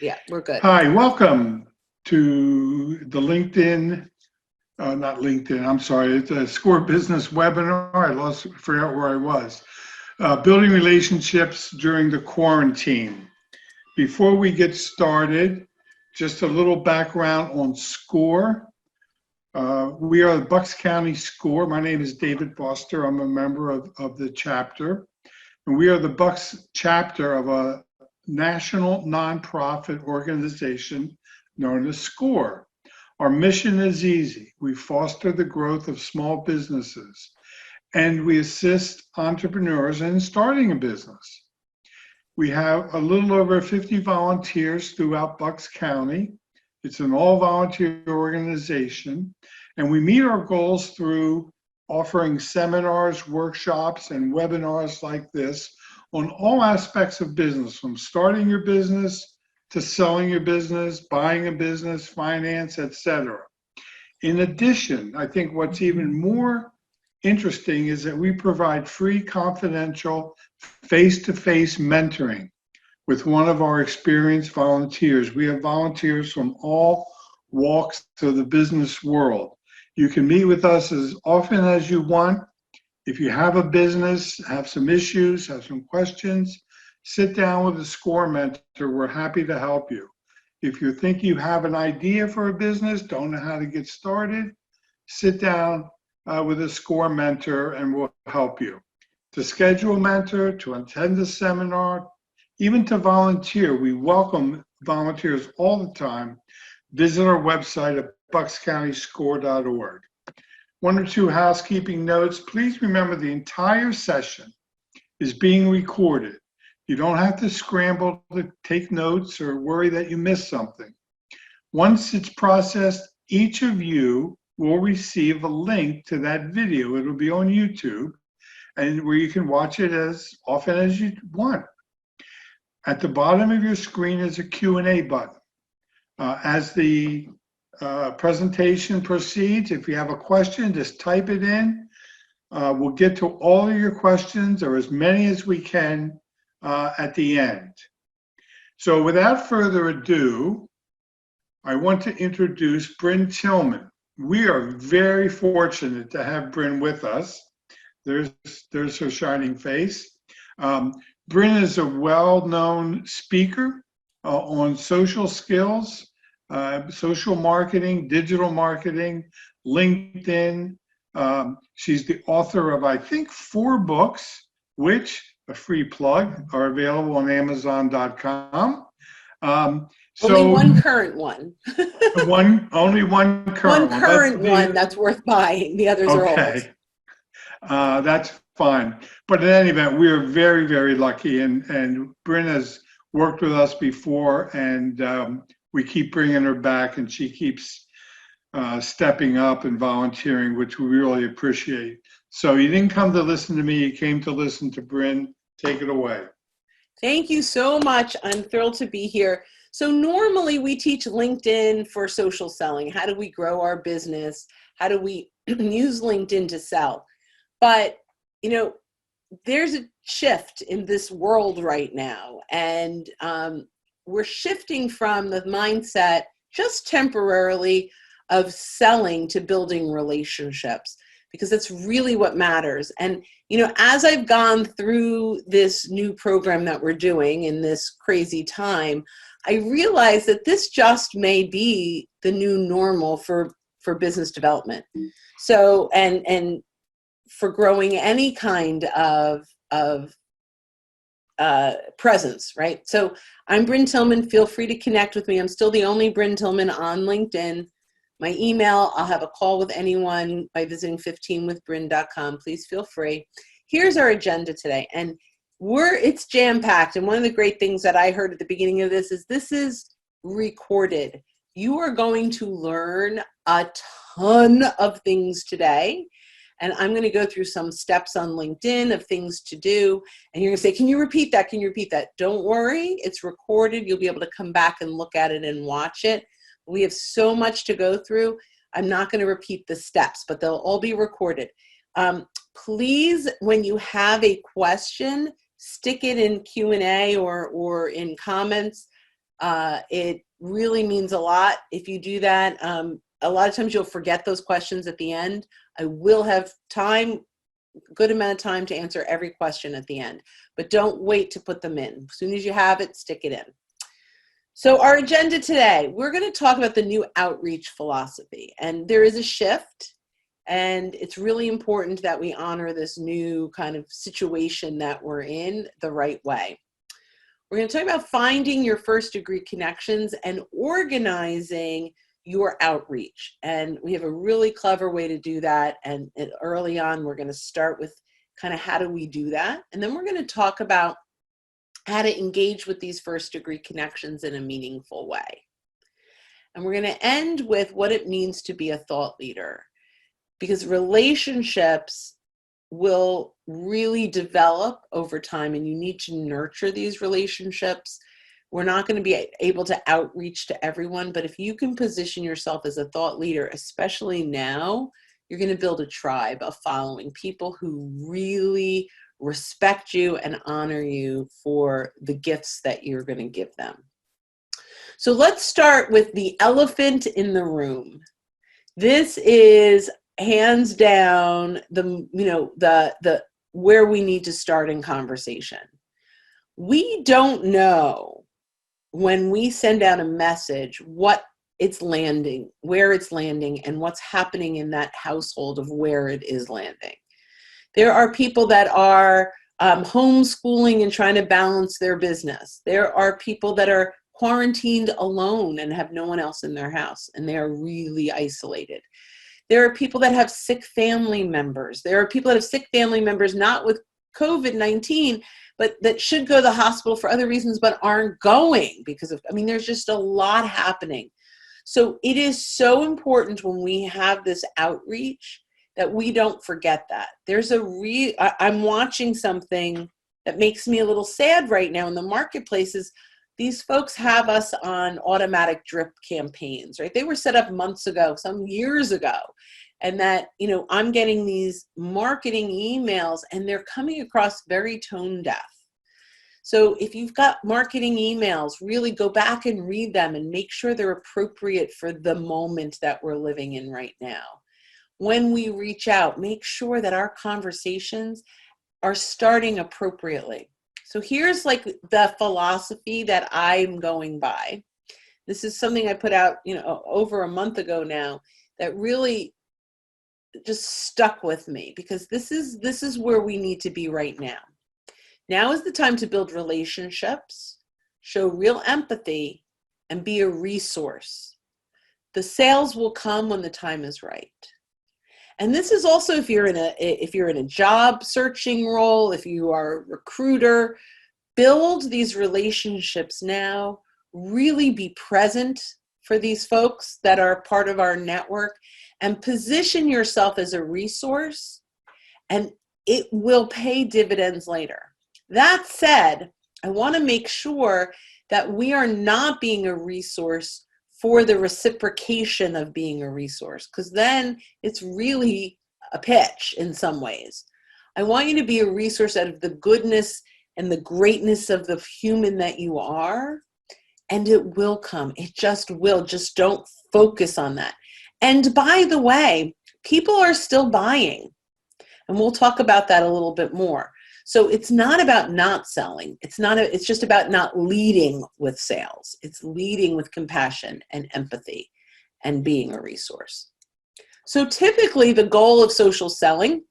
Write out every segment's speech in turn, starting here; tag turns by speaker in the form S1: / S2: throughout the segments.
S1: Yeah, we're good.
S2: Hi, welcome to the LinkedIn, not LinkedIn, I'm sorry, it's a Score Business webinar. Forgot where I was. Building relationships during the quarantine. Before we get started, just a little background on Score. We are the Bucks County Score. My name is David Foster. I'm a member of the chapter. And we are the Bucks chapter of a national nonprofit organization known as SCORE. Our mission is easy. We foster the growth of small businesses and we assist entrepreneurs in starting a business. We have a little over 50 volunteers throughout Bucks County. It's an all-volunteer organization, and we meet our goals through offering seminars, workshops, and webinars like this on all aspects of business, from starting your business to selling your business, buying a business, finance, etc. In addition, I think what's even more interesting is that we provide free, confidential, face-to-face mentoring with one of our experienced volunteers. We have volunteers from all walks of the business world. You can meet with us as often as you want. If you have a business, have some issues, have some questions, sit down with a SCORE mentor. We're happy to help you. If you think you have an idea for a business, don't know how to get started, sit down with a SCORE mentor and we'll help you. To schedule a mentor, to attend a seminar, even to volunteer, we welcome volunteers all the time. Visit our website at buckscountyscore.org. One or two housekeeping notes. Please remember the entire session is being recorded. You don't have to scramble to take notes or worry that you missed something. Once it's processed, each of you will receive a link to that video. It'll be on YouTube, and where you can watch it as often as you want. At the bottom of your screen is a Q&A button. As the presentation proceeds, if you have a question, just type it in. We'll get to all of your questions, or as many as we can, at the end. So without further ado, I want to introduce Bryn Tillman. We are very fortunate to have Bryn with us. There's her shining face. Bryn is a well-known speaker on social skills, social marketing, digital marketing, LinkedIn. She's the author of, I think, 4 books, which, a free plug, are available on Amazon.com.
S1: Only one current one.
S2: Only one current
S1: one. Current one that's worth buying. The others are old.
S2: Okay, that's fine. But in any event, we are very, very lucky, and Bryn has worked with us before, and we keep bringing her back, and she keeps stepping up and volunteering, which we really appreciate. So you didn't come to listen to me, you came to listen to Bryn. Take it away.
S1: Thank you so much. I'm thrilled to be here. So normally we teach LinkedIn for social selling. How do we grow our business? How do we use LinkedIn to sell? But, you know, there's a shift in this world right now, and we're shifting from the mindset just temporarily of selling to building relationships, because that's really what matters. And, you know, as I've gone through this new program that we're doing in this crazy time, I realize that this just may be the new normal for business development. So, and for growing any kind of presence, right? So I'm Bryn Tillman. Feel free to connect with me. I'm still the only Bryn Tillman on LinkedIn. My email, I'll have a call with anyone by visiting 15withbryn.com. Please feel free. Here's our agenda today, and it's jam-packed. And one of the great things that I heard at the beginning of this is recorded. You are going to learn a ton of things today. And I'm going to go through some steps on LinkedIn of things to do. And you're going to say, can you repeat that? Can you repeat that? Don't worry, it's recorded. You'll be able to come back and look at it and watch it. We have so much to go through. I'm not going to repeat the steps, but they'll all be recorded. Please, when you have a question, stick it in Q&A or in comments. It really means a lot if you do that. A lot of times you'll forget those questions at the end. I will have time, good amount of time to answer every question at the end, but don't wait to put them in. As soon as you have it, stick it in. So our agenda today, we're going to talk about the new outreach philosophy, and there is a shift, and it's really important that we honor this new kind of situation that we're in the right way. We're going to talk about finding your first degree connections and organizing your outreach. And we have a really clever way to do that. And early on, we're going to start with kind of how do we do that? And then we're going to talk about how to engage with these first degree connections in a meaningful way. And we're going to end with what it means to be a thought leader, because relationships will really develop over time, and you need to nurture these relationships. We're not going to be able to outreach to everyone, but if you can position yourself as a thought leader, especially now, you're going to build a tribe, a following, people who really respect you and honor you for the gifts that you're going to give them. So let's start with the elephant in the room. This is hands down the where we need to start in conversation. We don't know when we send out a message what it's landing, where it's landing, and what's happening in that household of where it is landing. There are people that are homeschooling and trying to balance their business. There are people that are quarantined alone and have no one else in their house, and they are really isolated. There are people that have sick family members. There are people that have sick family members not with COVID-19, but that should go to the hospital for other reasons but aren't going because of, there's just a lot happening. So it is so important when we have this outreach that we don't forget that. I'm watching something that makes me a little sad right now in the marketplaces. These folks have us on automatic drip campaigns, right? They were set up months ago, some years ago. And that, I'm getting these marketing emails and they're coming across very tone deaf. So if you've got marketing emails, really go back and read them and make sure they're appropriate for the moment that we're living in right now. When we reach out, make sure that our conversations are starting appropriately. So here's like the philosophy that I'm going by. This is something I put out, over a month ago now that really just stuck with me, because this is where we need to be right now. Now is the time to build relationships, show real empathy, and be a resource. The sales will come when the time is right. And this is also if you're in a job searching role, if you are a recruiter, build these relationships now, really be present for these folks that are part of our network, and position yourself as a resource, and it will pay dividends later. That said, I want to make sure that we are not being a resource for the reciprocation of being a resource, because then it's really a pitch in some ways. I want you to be a resource out of the goodness and the greatness of the human that you are, and it will come. It just will. Just don't focus on that. And by the way, people are still buying, and we'll talk about that a little bit more. So it's not about not selling. It's just about not leading with sales. It's leading with compassion and empathy and being a resource. So typically the goal of social selling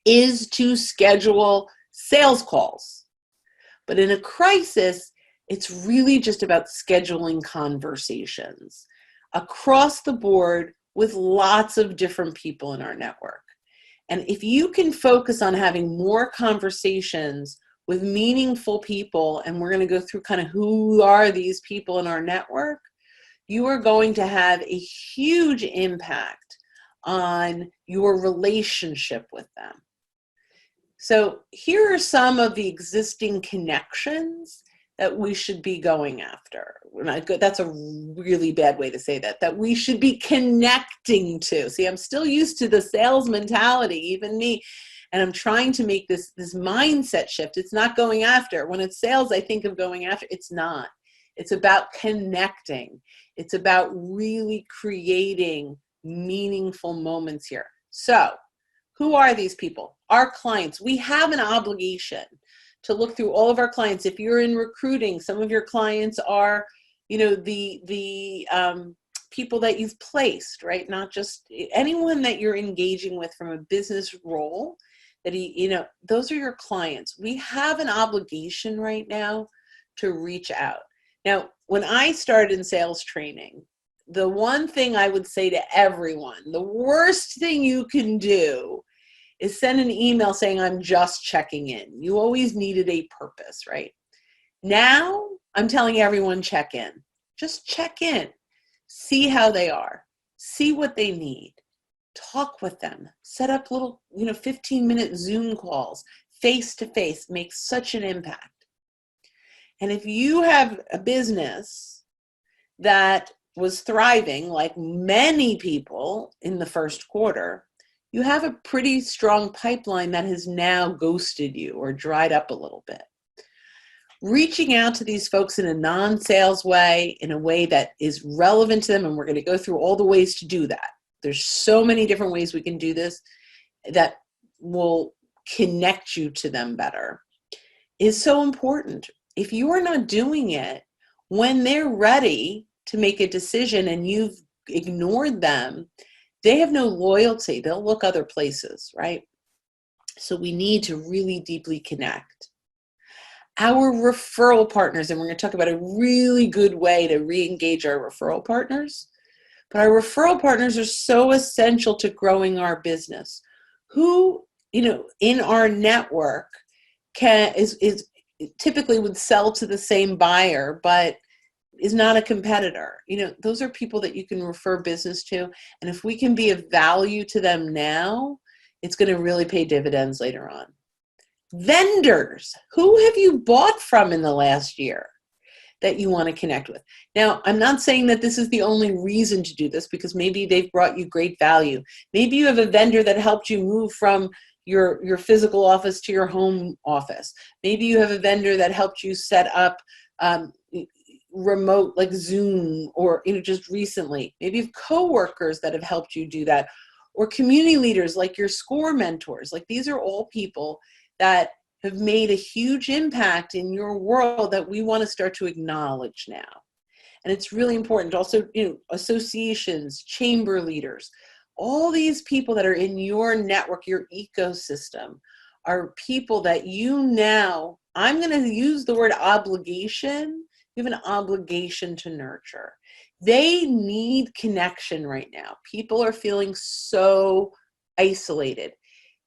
S1: is to schedule sales calls. But in a crisis, it's really just about scheduling conversations across the board with lots of different people in our network. And if you can focus on having more conversations with meaningful people, and we're going to go through kind of who are these people in our network, you are going to have a huge impact on your relationship with them. So here are some of the existing connections that we should be going after. That's a really bad way to say that we should be connecting to. See, I'm still used to the sales mentality, even me, and I'm trying to make this mindset shift. It's not going after. When it's sales, I think of going after. It's not. It's about connecting. It's about really creating meaningful moments here. So, who are these people? Our clients. We have an obligation to look through all of our clients. If you're in recruiting, some of your clients are, you know, the people that you've placed, right? Not just anyone that you're engaging with from a business role. Those are your clients. We have an obligation right now to reach out. Now, when I started in sales training, the one thing I would say to everyone, the worst thing you can do is send an email saying, I'm just checking in. You always needed a purpose, right? Now, I'm telling everyone, check in. Just check in. See how they are. See what they need. Talk with them. Set up little, 15-minute Zoom calls, face-to-face. Makes such an impact. And if you have a business that was thriving, like many people in the first quarter, you have a pretty strong pipeline that has now ghosted you or dried up a little bit. Reaching out to these folks in a non-sales way, in a way that is relevant to them, and we're going to go through all the ways to do that. There's so many different ways we can do this that will connect you to them better, is so important. If you are not doing it, when they're ready to make a decision and you've ignored them, they have no loyalty. They'll look other places, right? So we need to really deeply connect. Our referral partners, and we're going to talk about a really good way to re-engage our referral partners, but our referral partners are so essential to growing our business. Who, in our network is typically would sell to the same buyer, but is not a competitor. Those are people that you can refer business to. And if we can be of value to them now, it's going to really pay dividends later on. Vendors. Who have you bought from in the last year that you want to connect with? Now, I'm not saying that this is the only reason to do this, because maybe they've brought you great value. Maybe you have a vendor that helped you move from your physical office to your home office. Maybe you have a vendor that helped you set up remote, like Zoom, or just recently. Maybe you have coworkers that have helped you do that, or community leaders like your SCORE mentors. Like, these are all people that have made a huge impact in your world that we want to start to acknowledge now. And it's really important. Also, associations, chamber leaders, all these people that are in your network, your ecosystem, are people that I'm going to use the word obligation. You have an obligation to nurture. They need connection right now. People are feeling so isolated.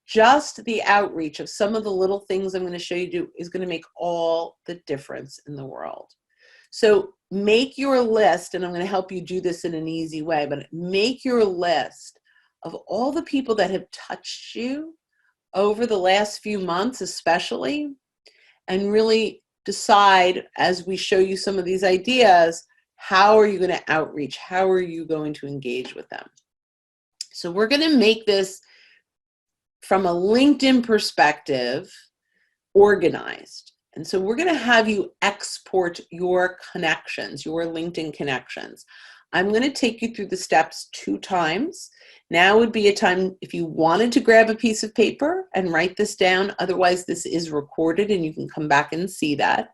S1: Just the outreach of some of the little things I'm going to show you do is going to make all the difference in the world. So make your list, and I'm going to help you do this in an easy way, but make your list of all the people that have touched you over the last few months, especially, and really decide, as we show you some of these ideas, how are you going to outreach? How are you going to engage with them? So we're going to make this, from a LinkedIn perspective, organized. And so we're going to have you export your connections, your LinkedIn connections. I'm going to take you through the steps 2 times. Now would be a time if you wanted to grab a piece of paper and write this down. Otherwise, this is recorded and you can come back and see that.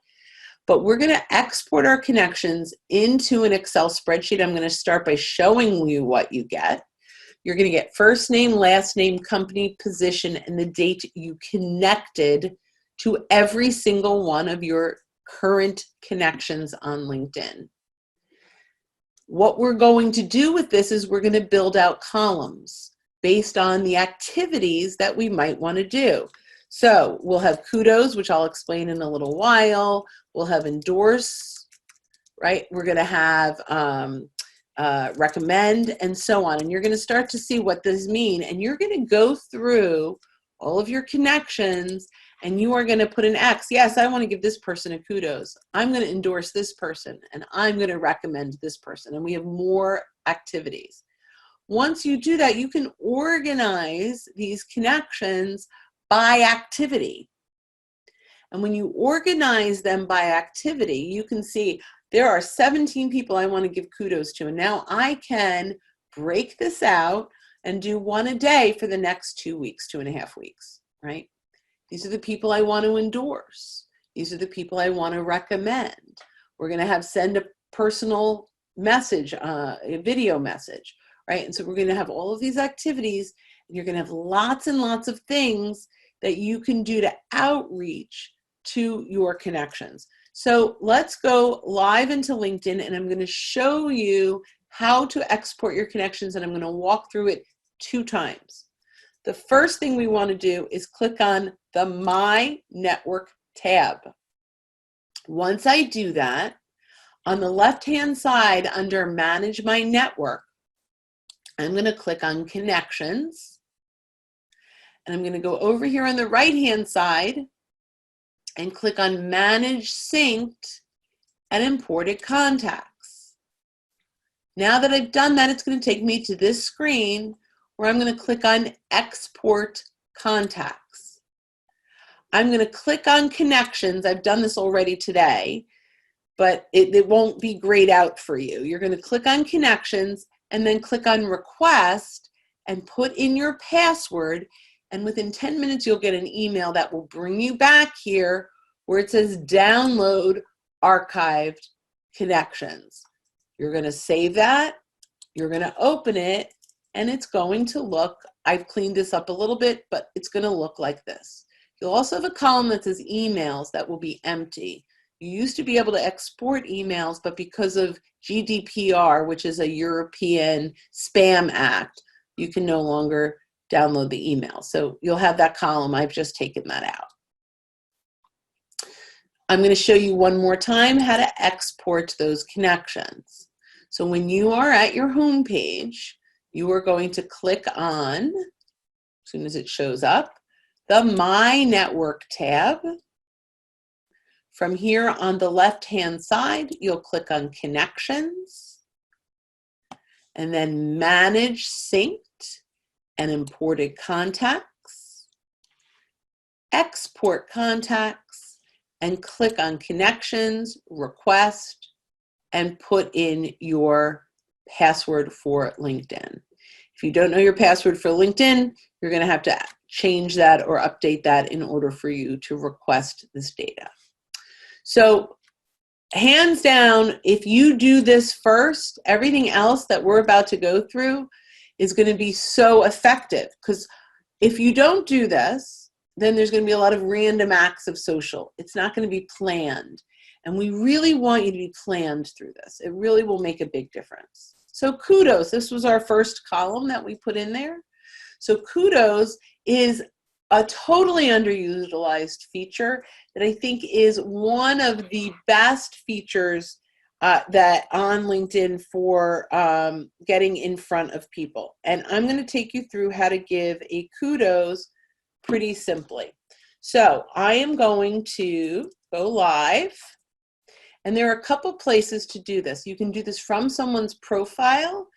S1: But we're going to export our connections into an Excel spreadsheet. I'm going to start by showing you what you get. You're going to get first name, last name, company, position, and the date you connected to every single one of your current connections on LinkedIn. What we're going to do with this is we're going to build out columns based on the activities that we might want to do. So we'll have kudos, which I'll explain in a little while. We'll have endorse, right? We're going to have recommend, and so on. And you're going to start to see what this means. And you're going to go through all of your connections, and you are going to put an X. Yes, I want to give this person a kudos. I'm going to endorse this person, and I'm going to recommend this person. And we have more activities. Once you do that, you can organize these connections by activity. And when you organize them by activity, you can see there are 17 people I want to give kudos to. And now I can break this out and do one a day for the next 2 weeks, 2.5 weeks, right? These are the people I want to endorse. These are the people I want to recommend. We're going to send a personal message, a video message, right? And so we're going to have all of these activities, and you're going to have lots and lots of things that you can do to outreach to your connections. So let's go live into LinkedIn, and I'm going to show you how to export your connections, and I'm going to walk through it 2 times. The first thing we want to do is click on the My Network tab. Once I do that, on the left-hand side under Manage My Network, I'm going to click on Connections, and I'm going to go over here on the right-hand side and click on Manage Synced and Imported Contacts. Now that I've done that, it's going to take me to this screen where I'm going to click on Export Contacts. I'm going to click on Connections. I've done this already today, but it won't be grayed out for you. You're going to click on Connections and then click on Request and put in your password, and within 10 minutes you'll get an email that will bring you back here where it says Download Archived Connections. You're going to save that, you're going to open it, and it's going to look, I've cleaned this up a little bit, but it's going to look like this. You'll also have a column that says emails that will be empty. You used to be able to export emails, but because of GDPR, which is a European spam act, you can no longer download the email. So you'll have that column. I've just taken that out. I'm going to show you one more time how to export those connections. So when you are at your home page, you are going to click on, as soon as it shows up, the My Network tab. From here on the left-hand side, you'll click on Connections, and then Manage Synced and Imported Contacts, Export Contacts, and click on Connections, Request, and put in your password for LinkedIn. If you don't know your password for LinkedIn, you're going to have to change that or update that in order for you to request this data. So hands down, if you do this first, everything else that we're about to go through is going to be so effective, because if you don't do this, then there's going to be a lot of random acts of social. It's not going to be planned. And we really want you to be planned through this. It really will make a big difference. So kudos, this was our first column that we put in there. So kudos is a totally underutilized feature that I think is one of the best features that on LinkedIn for getting in front of people. And I'm going to take you through how to give a kudos pretty simply. So I am going to go live, and there are a couple places to do this. You can do this from someone's profile,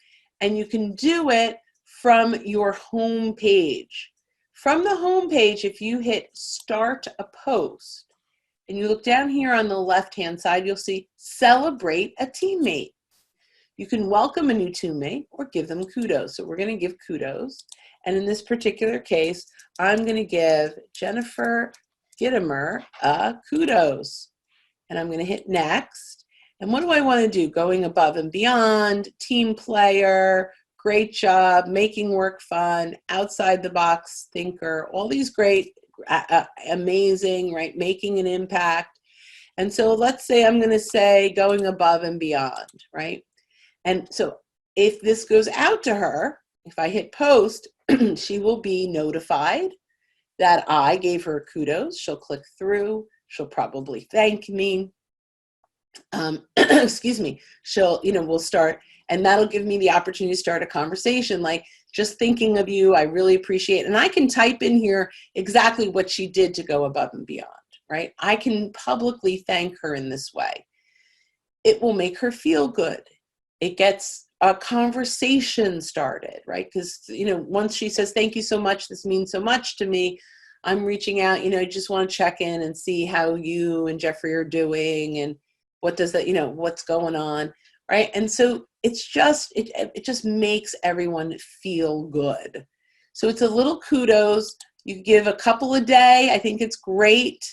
S1: and you can do it from your home page. From the home page, if you hit Start a Post, and you look down here on the left-hand side, you'll see Celebrate a Teammate. You can welcome a new teammate or give them kudos. So we're going to give kudos. And in this particular case, I'm going to give Jennifer Gittimer a kudos. And I'm going to hit Next. And what do I want to do? Going above and beyond, team player, great job, making work fun, outside the box thinker, all these great, amazing, right, making an impact. And so let's say I'm going to say going above and beyond, right? And so if this goes out to her, if I hit post, she will be notified that I gave her kudos. She'll click through. She'll probably thank me. Excuse me. She'll, we'll start, and that'll give me the opportunity to start a conversation like, just thinking of you, I really appreciate it. And I can type in here exactly what she did to go above and beyond, right? I can publicly thank her in this way. It will make her feel good. It gets a conversation started, right? Because, once she says, thank you so much, this means so much to me, I'm reaching out, I just want to check in and see how you and Jeffrey are doing. And What does that, what's going on, right? And so it's just, it just makes everyone feel good. So it's a little kudos. You give a couple a day. I think it's great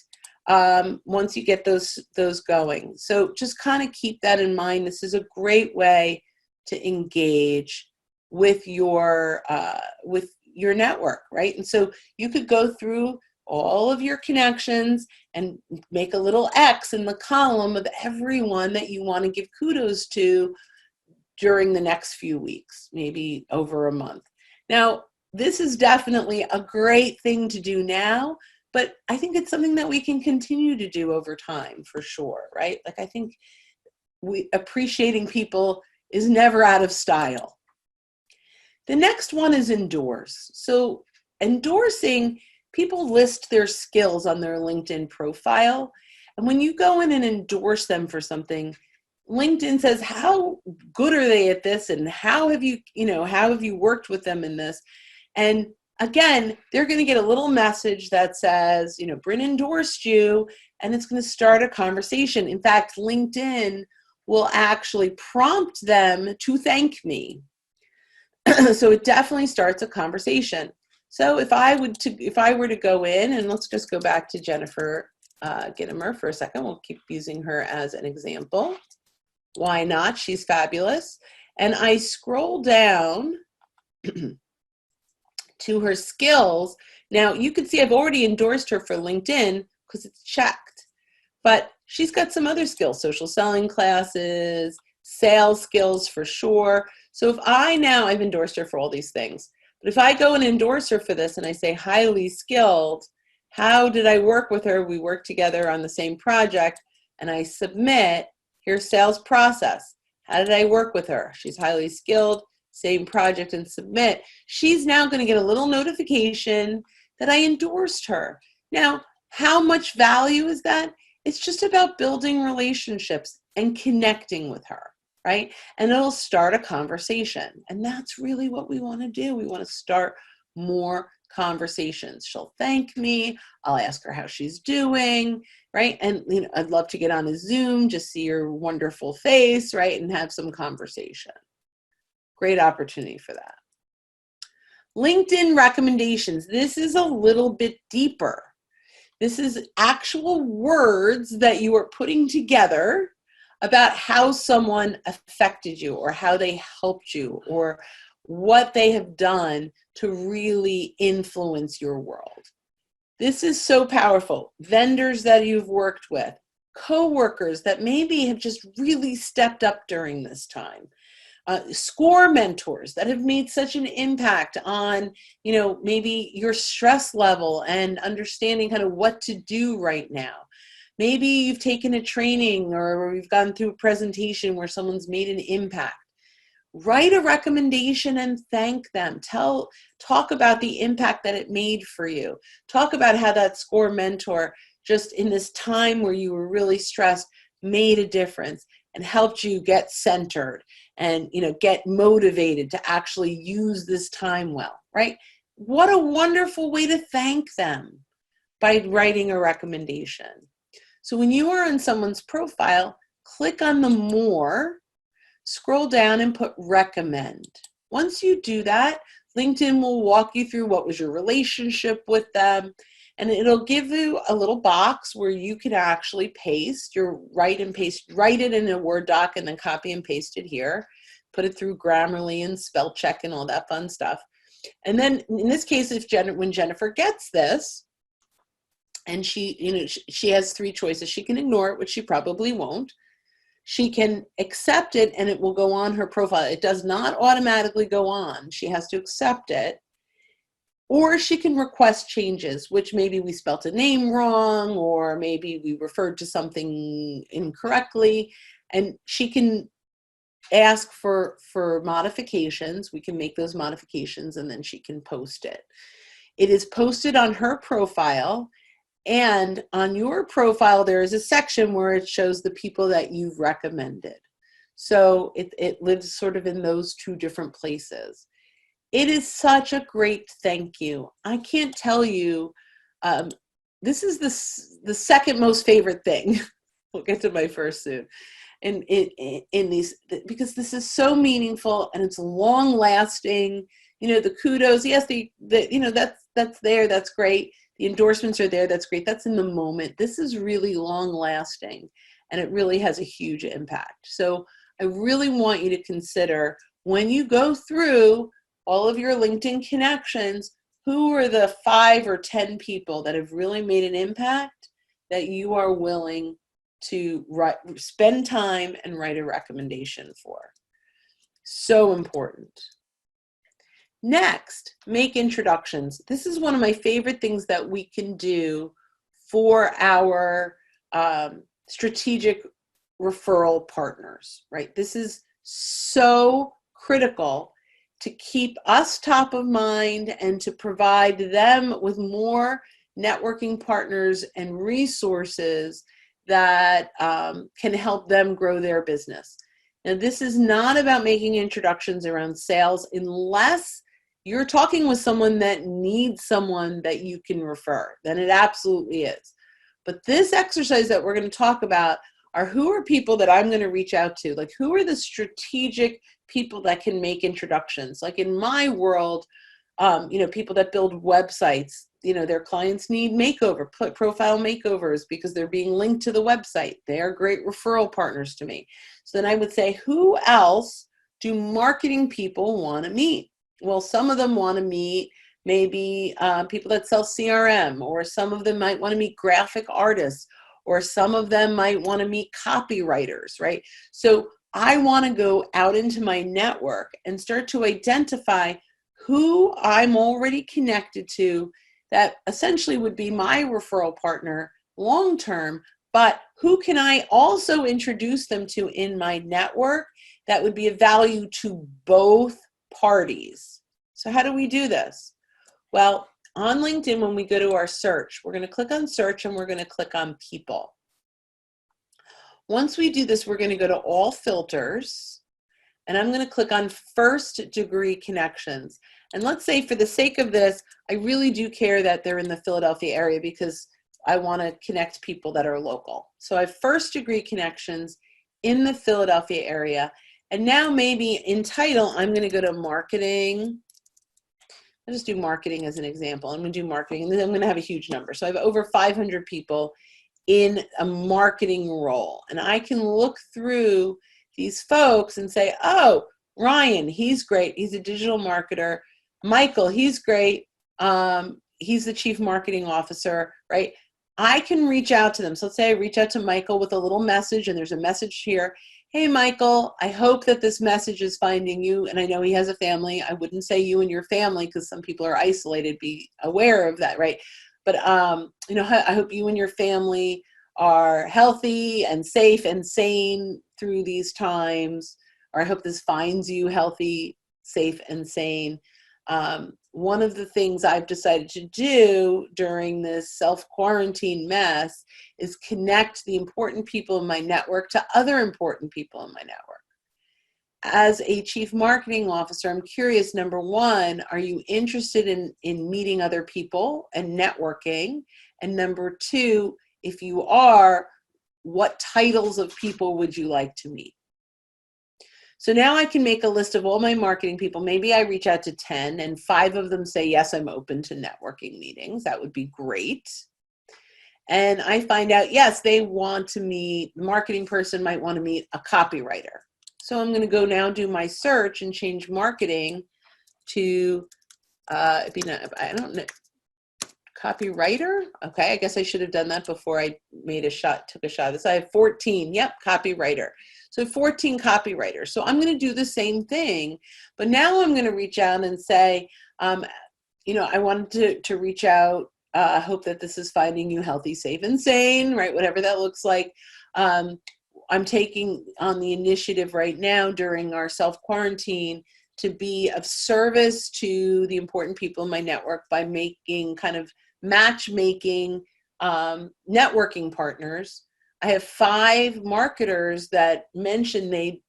S1: once you get those going. So just kind of keep that in mind. This is a great way to engage with your network, right? And so you could go through all of your connections and make a little X in the column of everyone that you want to give kudos to during the next few weeks, maybe over a month. Now, this is definitely a great thing to do now, but I think it's something that we can continue to do over time for sure, right? Like, I think appreciating people is never out of style. The next one is endorse. So endorsing, people list their skills on their LinkedIn profile. And when you go in and endorse them for something, LinkedIn says, how good are they at this? And how have you worked with them in this? And again, they're going to get a little message that says, Bryn endorsed you, and it's going to start a conversation. In fact, LinkedIn will actually prompt them to thank me. So it definitely starts a conversation. So if I were to go in, and let's just go back to Jennifer Gittimer for a second. We'll keep using her as an example. Why not? She's fabulous. And I scroll down to her skills. Now you can see I've already endorsed her for LinkedIn because it's checked. But she's got some other skills, social selling classes, sales skills for sure. So if I've endorsed her for all these things, but if I go and endorse her for this and I say highly skilled, how did I work with her? We worked together on the same project, and I submit, here's sales process. How did I work with her? She's highly skilled, same project, and submit. She's now going to get a little notification that I endorsed her. Now, how much value is that? It's just about building relationships and connecting with her, right? And it'll start a conversation. And that's really what we want to do. We want to start more conversations. She'll thank me. I'll ask her how she's doing, right? And I'd love to get on a Zoom, just see your wonderful face, right? And have some conversation. Great opportunity for that. LinkedIn recommendations. This is a little bit deeper. This is actual words that you are putting together about how someone affected you or how they helped you or what they have done to really influence your world. This is so powerful. Vendors that you've worked with, coworkers that maybe have just really stepped up during this time. Score mentors that have made such an impact on, maybe your stress level and understanding kind of what to do right now. Maybe you've taken a training or you've gone through a presentation where someone's made an impact. Write a recommendation and thank them. Talk about the impact that it made for you. Talk about how that score mentor, just in this time where you were really stressed, made a difference and helped you get centered and get motivated to actually use this time well, right? What a wonderful way to thank them, by writing a recommendation. So when you are on someone's profile, click on the more, scroll down and put recommend. Once you do that, LinkedIn will walk you through what was your relationship with them, and it'll give you a little box where you can actually write it in a Word doc and then copy and paste it here, put it through Grammarly and spell check and all that fun stuff. And then in this case, when Jennifer gets this, and she has three choices. She can ignore it, which she probably won't. She can accept it and it will go on her profile. It does not automatically go on. She has to accept it. Or she can request changes, which maybe we spelt a name wrong, or maybe we referred to something incorrectly, and she can ask for modifications. We can make those modifications and then she can post it. It is posted on her profile, and on your profile there is a section where it shows the people that you've recommended. So it lives sort of in those two different places. It is such a great thank you. I can't tell you, this is the second most favorite thing We'll get to my first soon. And in these, because this is so meaningful and it's long lasting. You know, the kudos, yes, the you know, that's there, that's great. The endorsements are there, that's great. That's in the moment. This is really long lasting, and it really has a huge impact. So I really want you to consider, when you go through all of your LinkedIn connections, who are the 5 or 10 people that have really made an impact that you are willing to spend time and write a recommendation for. So important. Next, make introductions. This is one of my favorite things that we can do for our strategic referral partners, right? This is so critical to keep us top of mind and to provide them with more networking partners and resources that can help them grow their business. Now, this is not about making introductions around sales unless you're talking with someone that needs someone that you can refer. Then it absolutely is. But this exercise that we're going to talk about are, who are people that I'm going to reach out to? Like, who are the strategic people that can make introductions? Like in my world, you know, people that build websites, you know, their clients need profile makeovers because they're being linked to the website. They are great referral partners to me. So then I would say, who else do marketing people want to meet? Well, some of them want to meet maybe people that sell CRM, or some of them might want to meet graphic artists, or some of them might want to meet copywriters, right? So I want to go out into my network and start to identify who I'm already connected to that essentially would be my referral partner long-term, but who can I also introduce them to in my network that would be of value to both parties. So how do we do this? Well, on LinkedIn, when we go to our search, we're going to click on search and we're going to click on people. Once we do this, we're going to go to all filters, and I'm going to click on first degree connections. And let's say, for the sake of this, I really do care that they're in the Philadelphia area because I want to connect people that are local. So I have first degree connections in the Philadelphia area. And now maybe in title, I'm going to go to marketing. I'll just do marketing as an example. I'm going to do marketing, and then I'm going to have a huge number. So I have over 500 people in a marketing role. And I can look through these folks and say, oh, Ryan, he's great. He's a digital marketer. Michael, he's great. He's the chief marketing officer, right? I can reach out to them. So let's say I reach out to Michael with a little message, and there's a message here. Hey, Michael, I hope that this message is finding you. And I know he has a family. I wouldn't say you and your family because some people are isolated. Be aware of that, right? But, you know, I hope you and your family are healthy and safe and sane through these times. Or I hope this finds you healthy, safe, and sane. One of the things I've decided to do during this self-quarantine mess is connect the important people in my network to other important people in my network. As a chief marketing officer, I'm curious, number one, are you interested in meeting other people and networking? And number two, if you are, what titles of people would you like to meet? So now I can make a list of all my marketing people. Maybe I reach out to 10 and 5 of them say, yes, I'm open to networking meetings. That would be great. And I find out, yes, they want to meet, the marketing person might want to meet a copywriter. So I'm going to go now do my search and change marketing to, I don't know, copywriter. Okay, I guess I should have done that before I took a shot. This I have 14. Yep, copywriter. So 14 copywriters. So I'm going to do the same thing, but now I'm going to reach out and say, you know, I wanted to reach out. I hope that this is finding you healthy, safe, and sane, right? Whatever that looks like. I'm taking on the initiative right now during our self-quarantine to be of service to the important people in my network by making kind of matchmaking networking partners. I have 5 marketers that mentioned they'd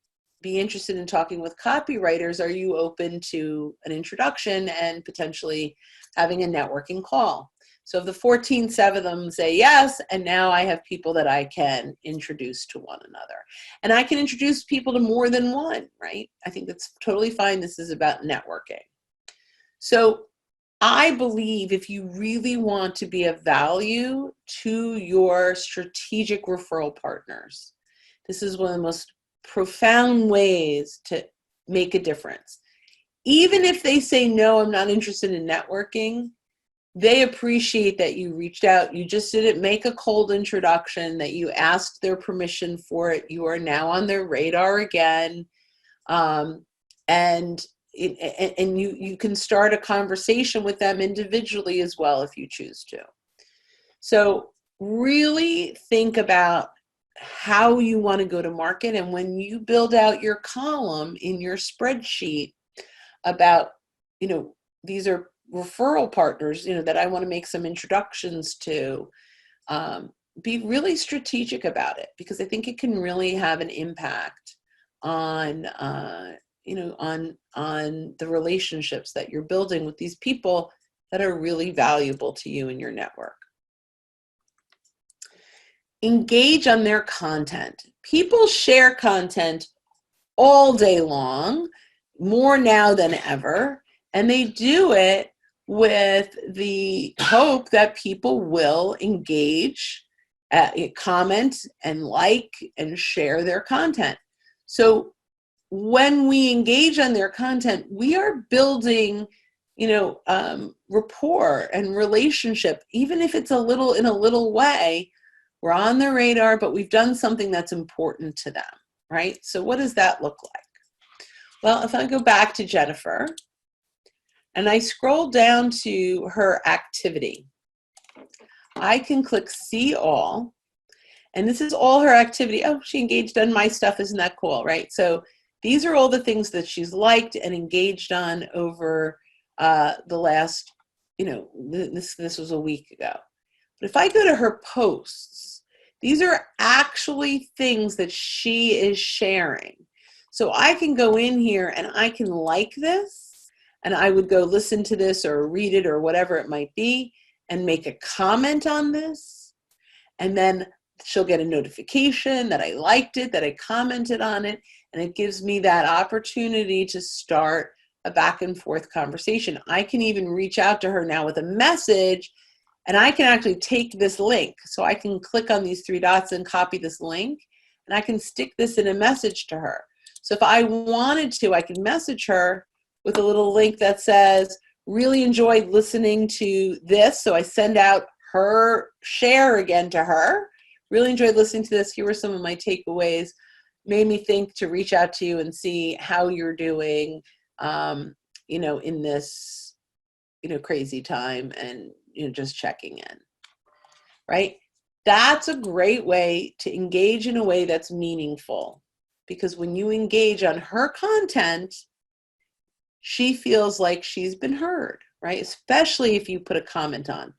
S1: be interested in talking with copywriters. Are you open to an introduction and potentially having a networking call? So of the 14, 7 of them say yes, and now I have people that I can introduce to one another. And I can introduce people to more than one, right? I think that's totally fine. This is about networking. So I believe if you really want to be of value to your strategic referral partners, this is one of the most profound ways to make a difference. Even if they say, no, I'm not interested in networking, they appreciate that you reached out. You just didn't make a cold introduction, that you asked their permission for it. You are now on their radar again. And you can start a conversation with them individually as well if you choose to. So really think about how you want to go to market. And when you build out your column in your spreadsheet about, these are referral partners, that I want to make some introductions to, be really strategic about it, because I think it can really have an impact on, on the relationships that you're building with these people that are really valuable to you in your network. Engage on their content. People share content all day long, more now than ever, and they do it with the hope that people will engage, comment, and like and share their content. So when we engage on their content, we are building, rapport and relationship, even if it's in a little way. We're on their radar, but we've done something that's important to them, right? So what does that look like? Well, if I go back to Jennifer and I scroll down to her activity, I can click see all, and this is all her activity. Oh, she engaged on my stuff. Isn't that cool, right? So these are all the things that she's liked and engaged on over the last, this was a week ago. But if I go to her posts, these are actually things that she is sharing. So I can go in here and I can like this, and I would go listen to this or read it or whatever it might be and make a comment on this. And then she'll get a notification that I liked it, that I commented on it, and it gives me that opportunity to start a back and forth conversation. I can even reach out to her now with a message, and I can actually take this link. So I can click on these 3 dots and copy this link, and I can stick this in a message to her. So if I wanted to, I could message her with a little link that says, really enjoyed listening to this. So I send out her share again to her. Really enjoyed listening to this. Here were some of my takeaways. Made me think to reach out to you and see how you're doing, in this, crazy time, and, just checking in, right? That's a great way to engage in a way that's meaningful, because when you engage on her content, she feels like she's been heard, right? Especially if you put a comment on.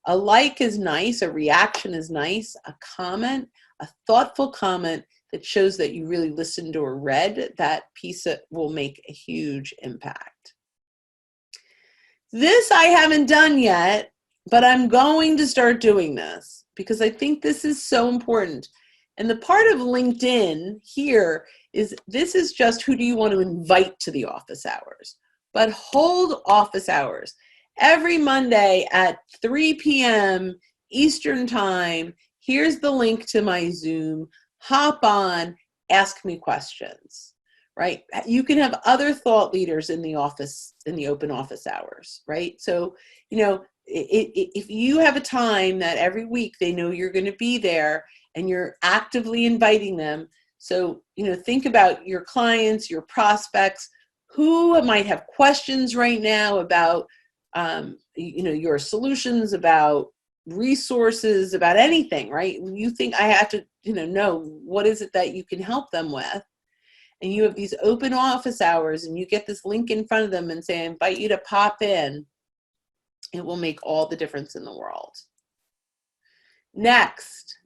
S1: A like is nice, a reaction is nice, a comment, a thoughtful comment that shows that you really listened or read that piece, will make a huge impact. This I haven't done yet, but I'm going to start doing this because I think this is so important. And the part of LinkedIn here is, this is just who do you want to invite to the office hours, but hold office hours. Every Monday at 3 p.m. Eastern time, here's the link to my Zoom. Hop on, ask me questions, right? You can have other thought leaders in the office, in the open office hours, right? So, if you have a time that every week they know you're going to be there and you're actively inviting them. So, think about your clients, your prospects, who might have questions right now about, your solutions, about resources, about anything, right? You think I have to, know what is it that you can help them with. And you have these open office hours and you get this link in front of them and say, I invite you to pop in. It will make all the difference in the world. Next,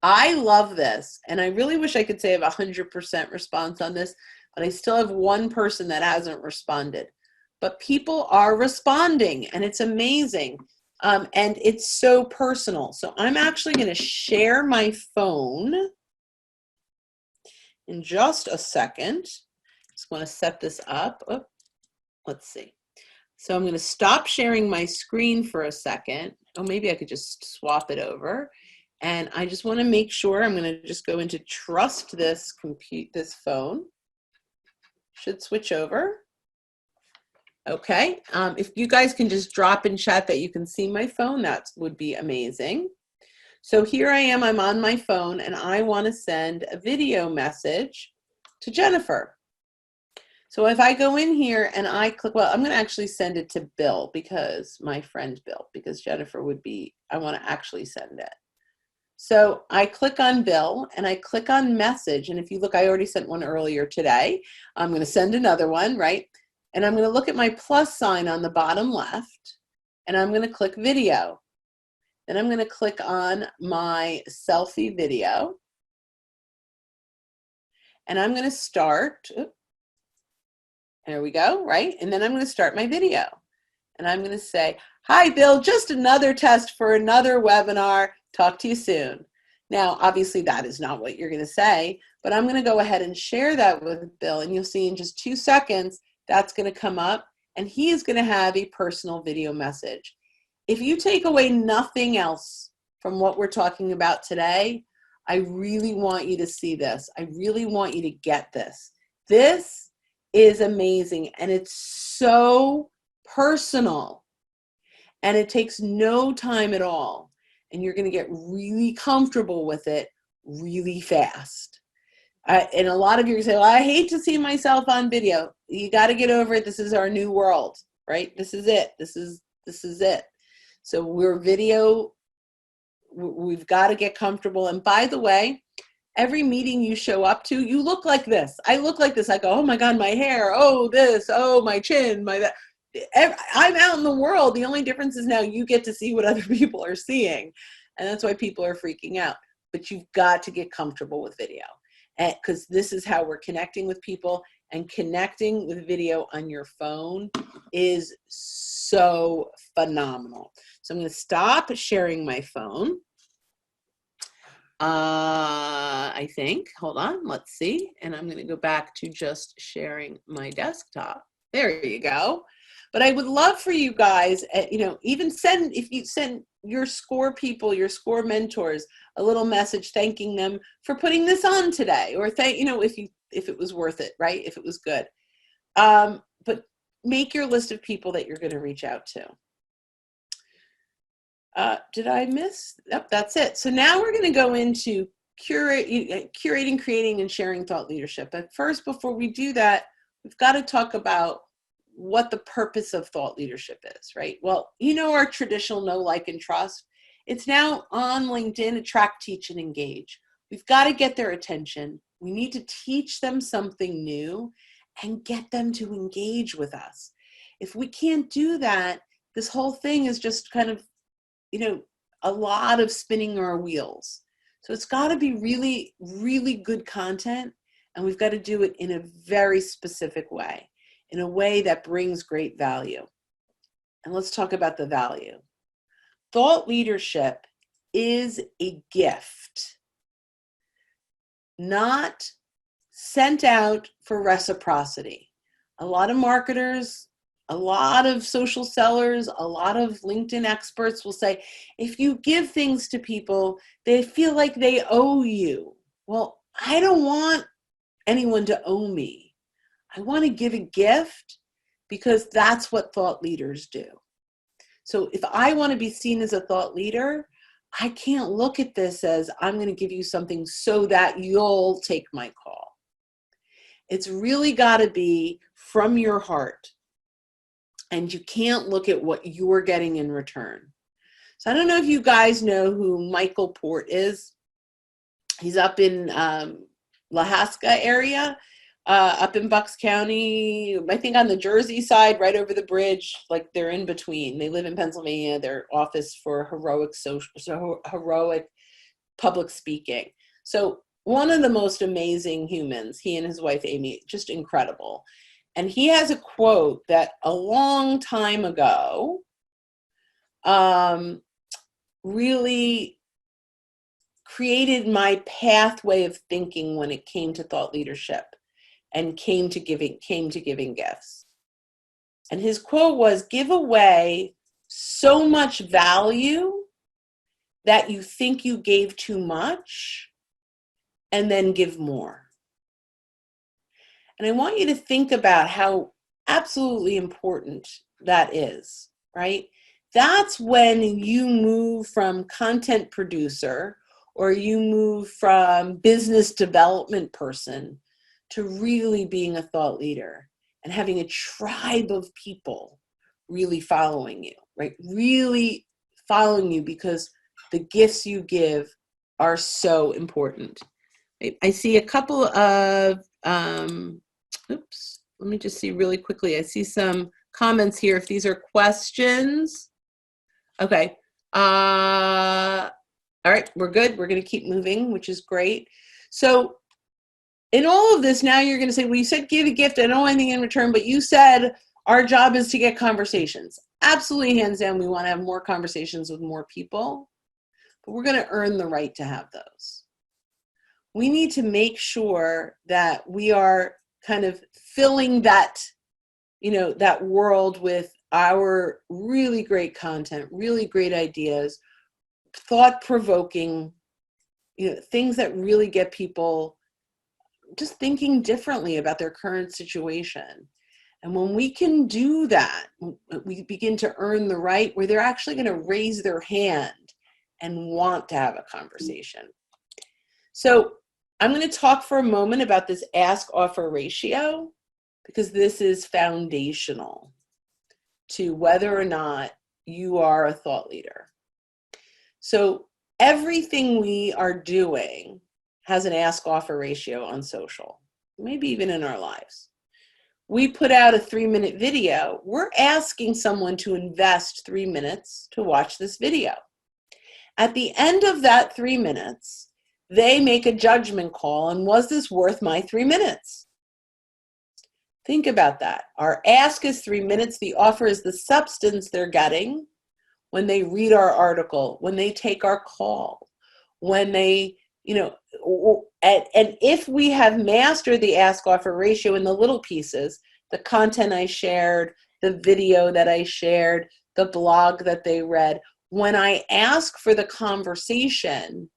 S1: I love this. And I really wish I could say I have 100% response on this, but I still have one person that hasn't responded. But people are responding, and it's amazing. And it's so personal. So I'm actually going to share my phone in just a second. Just want to set this up. Oh, let's see. So I'm going to stop sharing my screen for a second. Oh, maybe I could just swap it over. And I just want to make sure I'm going to just go into trust this phone. Should switch over. Okay. If you guys can just drop in chat that you can see my phone, that would be amazing. So here I am, I'm on my phone, and I want to send a video message to Jennifer. So if I go in here and I click, well, I'm going to actually send it to Bill, because my friend Bill, because Jennifer would be, I want to actually send it. So I click on Bill and I click on message. And if you look, I already sent one earlier today. I'm going to send another one, right? And I'm going to look at my plus sign on the bottom left, and I'm going to click video. Then I'm going to click on my selfie video, and I'm going to start. There we go, right? And then I'm going to start my video, and I'm going to say, "Hi, Bill, just another test for another webinar. Talk to you soon." Now, obviously, that is not what you're going to say, but I'm going to go ahead and share that with Bill, and you'll see in just 2 seconds that's going to come up, and he is going to have a personal video message. If you take away nothing else from what we're talking about today, I really want you to see this. I really want you to get this. This is amazing, and it's so personal, and it takes no time at all, and you're going to get really comfortable with it really fast. And a lot of you say, well, I hate to see myself on video. You got to get over it. This is our new world, right? This is it. This is it. So we're video. We've got to get comfortable. And by the way, every meeting you show up to, you look like this. I look like this. I go, oh my God, my hair. Oh, this. Oh, my chin. My that. I'm out in the world. The only difference is now you get to see what other people are seeing. And that's why people are freaking out. But you've got to get comfortable with video, because this is how we're connecting with people, and connecting with video on your phone is so phenomenal. So I'm going to stop sharing my phone. I think, hold on, let's see. And I'm going to go back to just sharing my desktop. There you go. But I would love for you guys, even if you send your SCORE people, your SCORE mentors, a little message thanking them for putting this on today, or if it was worth it, right? If it was good. But make your list of people that you're going to reach out to. Did I miss? Yep, that's it. So now we're going to go into curating, creating, and sharing thought leadership. But first, before we do that, we've got to talk about what the purpose of thought leadership is, right? Well, our traditional know, like, and trust. It's now on LinkedIn, attract, teach, and engage. We've got to get their attention. We need to teach them something new and get them to engage with us. If we can't do that, this whole thing is just kind of, a lot of spinning our wheels. So it's got to be really, really good content, and we've got to do it in a very specific way, in a way that brings great value. And let's talk about the value. Thought leadership is a gift, not sent out for reciprocity. A lot of marketers, a lot of social sellers, a lot of LinkedIn experts will say, if you give things to people, they feel like they owe you. Well, I don't want anyone to owe me. I want to give a gift, because that's what thought leaders do. So if I want to be seen as a thought leader, I can't look at this as I'm going to give you something so that you'll take my call. It's really got to be from your heart. And you can't look at what you're getting in return. So I don't know if you guys know who Michael Port is. He's up in Lahaska area, up in Bucks County, I think on the Jersey side, right over the bridge, like they're in between. They live in Pennsylvania, their office for heroic public speaking. So one of the most amazing humans, he and his wife, Amy, just incredible. And he has a quote that a long time ago, really created my pathway of thinking when it came to thought leadership and came to giving gifts. And his quote was, "Give away so much value that you think you gave too much, and then give more." And I want you to think about how absolutely important that is, right? That's when you move from content producer or you move from business development person to really being a thought leader and having a tribe of people really following you, right? Really following you because the gifts you give are so important. I see a couple of, oops, let me just see really quickly. I see some comments here. If these are questions, okay. All right, we're good. We're going to keep moving, which is great. So in all of this, now you're going to say, well, you said give a gift. I don't want anything in return, but you said our job is to get conversations. Absolutely, hands down, we want to have more conversations with more people, but we're going to earn the right to have those. We need to make sure that we are kind of filling that, that world with our really great content, really great ideas, thought-provoking, things that really get people just thinking differently about their current situation. And when we can do that, we begin to earn the right where they're actually going to raise their hand and want to have a conversation. So I'm going to talk for a moment about this ask-offer ratio because this is foundational to whether or not you are a thought leader. So everything we are doing has an ask-offer ratio on social, maybe even in our lives. We put out a 3-minute video. We're asking someone to invest 3 minutes to watch this video. At the end of that 3 minutes, they make a judgment call on, was this worth my 3 minutes? Think about that. Our ask is 3 minutes. The offer is the substance they're getting when they read our article, when they take our call, when they, and if we have mastered the ask-offer ratio in the little pieces, the content I shared, the video that I shared, the blog that they read, when I ask for the conversation,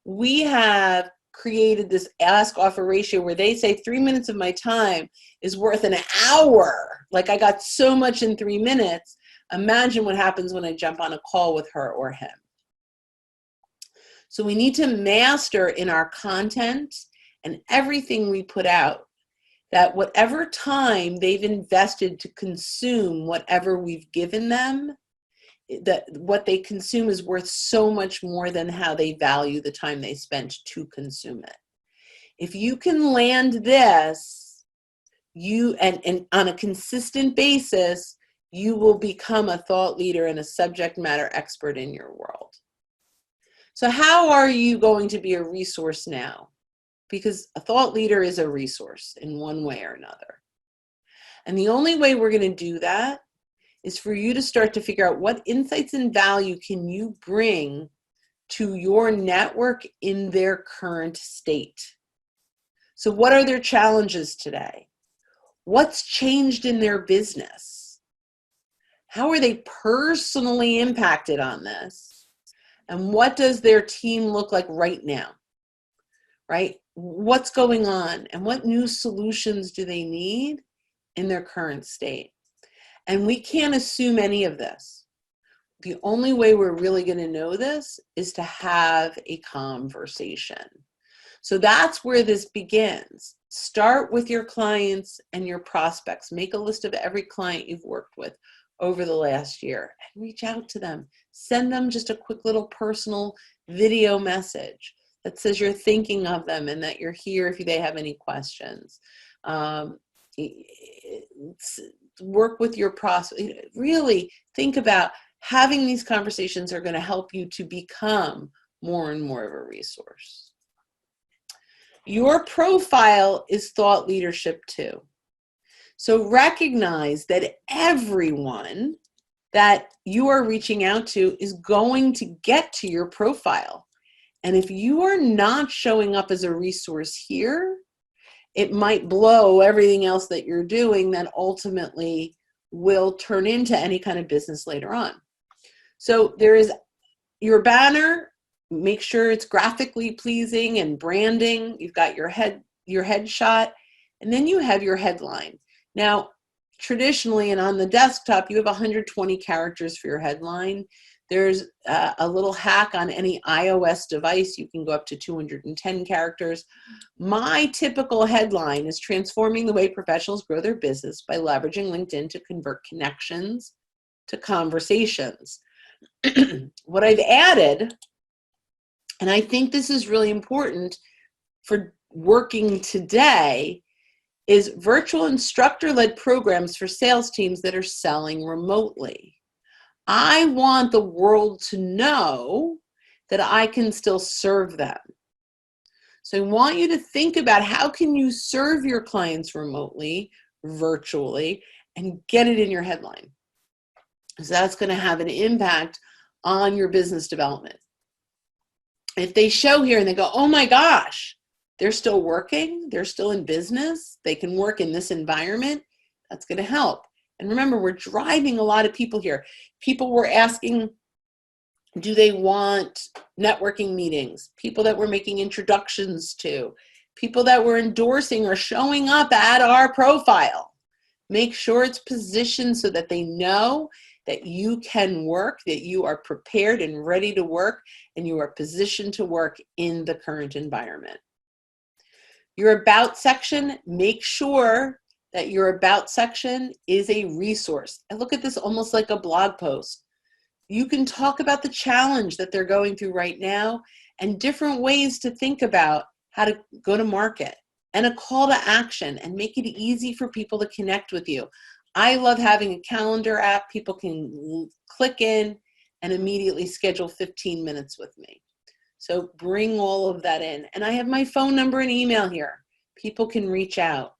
S1: we have created this ask-offer ratio where they say 3 minutes of my time is worth an hour. Like I got so much in 3 minutes. Imagine what happens when I jump on a call with her or him. So we need to master in our content and everything we put out that whatever time they've invested to consume whatever we've given them, that what they consume is worth so much more than how they value the time they spent to consume it. If you can land this, and on a consistent basis, you will become a thought leader and a subject matter expert in your world. So how are you going to be a resource now? Because a thought leader is a resource in one way or another. And the only way we're going to do that is for you to start to figure out what insights and value can you bring to your network in their current state. So what are their challenges today? What's changed in their business? How are they personally impacted on this? And what does their team look like right now? Right? What's going on? And what new solutions do they need in their current state? And we can't assume any of this. The only way we're really going to know this is to have a conversation. So that's where this begins. Start with your clients and your prospects. Make a list of every client you've worked with over the last year and reach out to them. Send them just a quick little personal video message that says you're thinking of them and that you're here if they have any questions. Work with your prospect. Really think about having these conversations are going to help you to become more and more of a resource. Your profile is thought leadership too. So recognize that everyone that you are reaching out to is going to get to your profile. And if you are not showing up as a resource here, it might blow everything else that you're doing that ultimately will turn into any kind of business later on. So there is your banner. Make sure it's graphically pleasing and branding. You've got your headshot, and then you have your headline. Now, traditionally and on the desktop, you have 120 characters for your headline. There's a little hack on any iOS device. You can go up to 210 characters. My typical headline is transforming the way professionals grow their business by leveraging LinkedIn to convert connections to conversations. What I've added, and I think this is really important for working today, is virtual instructor-led programs for sales teams that are selling remotely. I want the world to know that I can still serve them. So I want you to think about how can you serve your clients remotely, virtually, and get it in your headline. So that's going to have an impact on your business development. If they show here and they go, oh my gosh, they're still working, they're still in business, they can work in this environment, that's going to help. And remember, we're driving a lot of people here. People were asking, do they want networking meetings? People that we're making introductions to, people that we're endorsing or showing up at our profile. Make sure it's positioned so that they know that you can work, that you are prepared and ready to work, and you are positioned to work in the current environment. Your About section, make sure that your About section is a resource. I look at this almost like a blog post. You can talk about the challenge that they're going through right now and different ways to think about how to go to market and a call to action and make it easy for people to connect with you. I love having a calendar app. People can click in and immediately schedule 15 minutes with me. So bring all of that in. And I have my phone number and email here. People can reach out.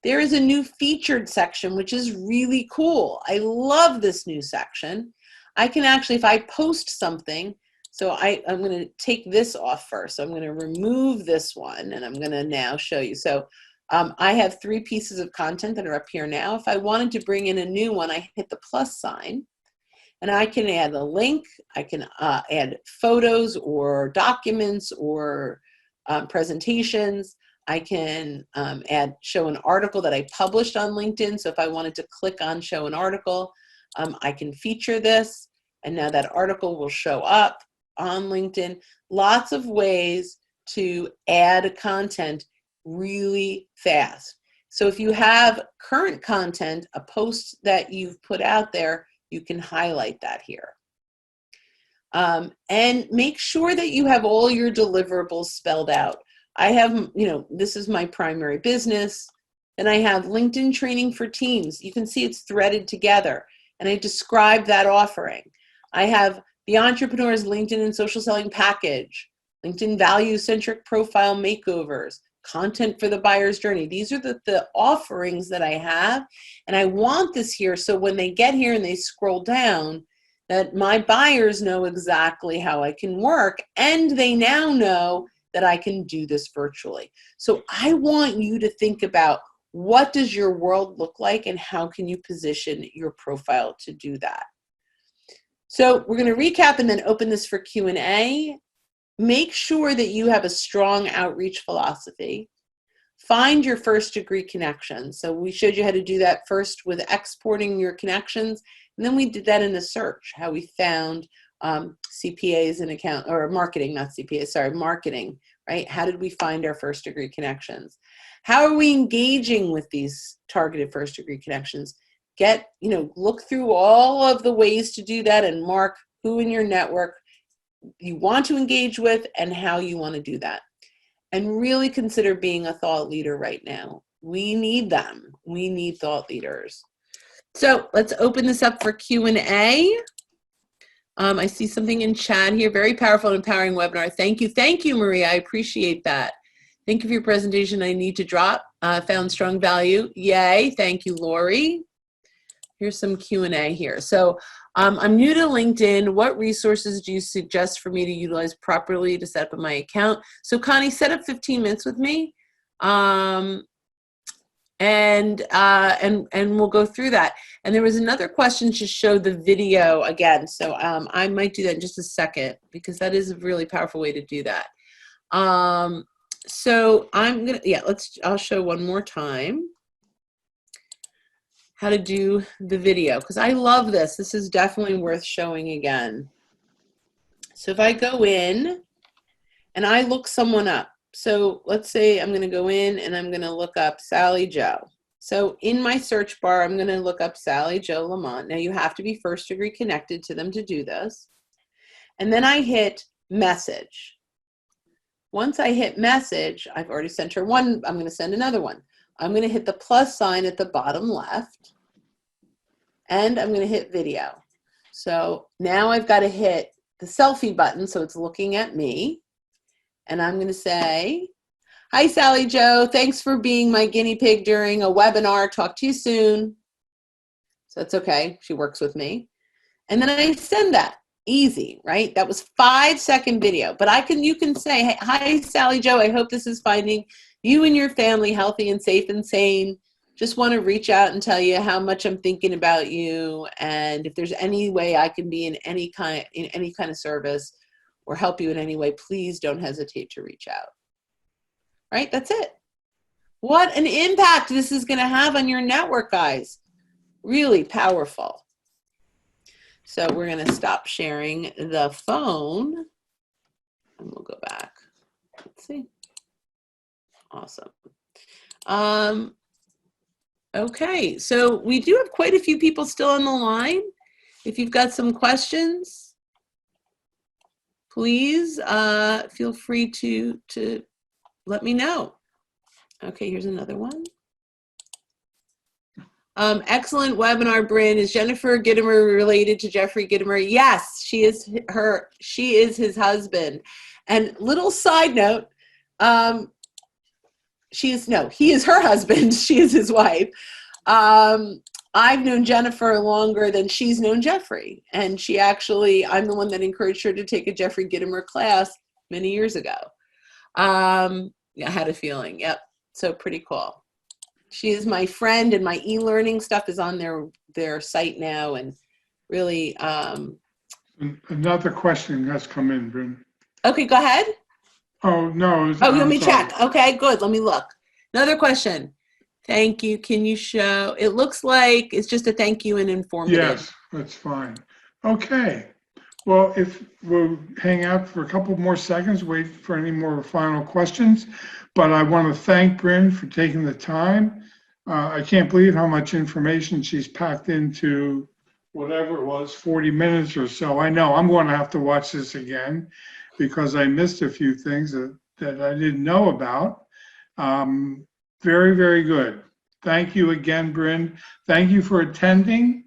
S1: There is a new featured section, which is really cool. I love this new section. I can actually, if I post something, so I'm going to take this off first. So I'm going to remove this one, and I'm going to now show you. So I have 3 pieces of content that are up here now. If I wanted to bring in a new one, I hit the plus sign, and I can add a link. I can add photos or documents or presentations. I can show an article that I published on LinkedIn. So if I wanted to click on show an article, I can feature this, and now that article will show up on LinkedIn. Lots of ways to add content really fast. So if you have current content, a post that you've put out there, you can highlight that here. And make sure that you have all your deliverables spelled out. I have, this is my primary business, and I have LinkedIn training for teams. You can see it's threaded together, and I describe that offering. I have the Entrepreneur's LinkedIn and Social Selling Package, LinkedIn Value-Centric Profile Makeovers, Content for the Buyer's Journey. These are the offerings that I have, and I want this here so when they get here and they scroll down, that my buyers know exactly how I can work, and they now know that I can do this virtually. So I want you to think about, what does your world look like and how can you position your profile to do that? So we're going to recap and then open this for Q&A. Make sure that you have a strong outreach philosophy. Find your first degree connections. So we showed you how to do that first with exporting your connections, and then we did that in a search, how we found CPAs and marketing, not CPAs, sorry, marketing, right? How did we find our first degree connections? How are we engaging with these targeted first degree connections? Look through all of the ways to do that and mark who in your network you want to engage with and how you want to do that. And really consider being a thought leader right now. We need them. We need thought leaders. So let's open this up for Q&A. I see something in chat here. Very powerful and empowering webinar. Thank you. Thank you, Maria. I appreciate that. Thank you for your presentation. I need to drop. Found strong value. Yay. Thank you, Lori. here's some Q&A here. So I'm new to LinkedIn. What resources do you suggest for me to utilize properly to set up my account? So Connie, set up 15 minutes with me. And we'll go through that. And there was another question to show the video again. So I might do that in just a second because that is a really powerful way to do that. So I'm gonna, yeah, I'll show one more time how to do the video because I love this. This is definitely worth showing again. So if I go in and I look someone up, so let's say I'm going to go in and I'm going to look up Sally Joe. So in my search bar, I'm going to look up Sally Joe Lamont. Now you have to be first degree connected to them to do this. And then I hit message. Once I hit message, I've already sent her one. I'm going to send another one. I'm going to hit the plus sign at the bottom left. And I'm going to hit video. So now I've got to hit the selfie button so it's looking at me. And I'm going to say, hi, Sally Joe. Thanks for being my guinea pig during a webinar. Talk to you soon. So that's okay. She works with me. And then I send that. Easy, right? That was 5-second video. But you can say, hey, hi, Sally Joe. I hope this is finding you and your family healthy and safe and sane. Just want to reach out and tell you how much I'm thinking about you. And if there's any way I can be in any kind of service or help you in any way, please don't hesitate to reach out. Right? That's it. What an impact this is going to have on your network, guys. Really powerful. So we're going to stop sharing the phone and we'll go back. Let's see. Awesome. Okay, so we do have quite a few people still on the line. If you've got some questions, please feel free to let me know. Okay, here's another one. Excellent webinar, Bryn. Is Jennifer Gitomer related to Jeffrey Gitomer? Yes, she is his husband. And little side note, he is her husband. She is his wife. I've known Jennifer longer than she's known Jeffrey. And I'm the one that encouraged her to take a Jeffrey Gitomer class many years ago. I had a feeling. Yep. So pretty cool. She is my friend, and my e-learning stuff is on their site now. And really,
S2: another question has come in, Bryn.
S1: Okay, go ahead.
S2: Oh no!
S1: Oh, let me check. Okay, good. Let me look. Another question. Thank you. Can you show? It looks like it's just a thank you and informative.
S2: Yes, that's fine. Okay. Well, if we'll hang out for a couple more seconds, wait for any more final questions. But I want to thank Bryn for taking the time. I can't believe how much information she's packed into whatever it was, 40 minutes or so. I know I'm going to have to watch this again because I missed a few things that I didn't know about. Very, very good. Thank you again, Bryn. Thank you for attending.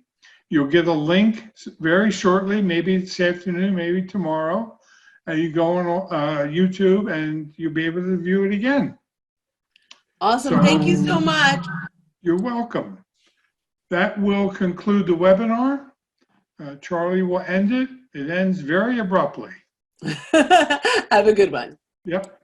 S2: You'll get a link very shortly, maybe this afternoon, maybe tomorrow. You go on YouTube and you'll be able to view it again.
S1: Awesome. Thank you so much.
S2: You're welcome. That will conclude the webinar. Charlie will end it. It ends very abruptly.
S1: Have a good one.
S2: Yep.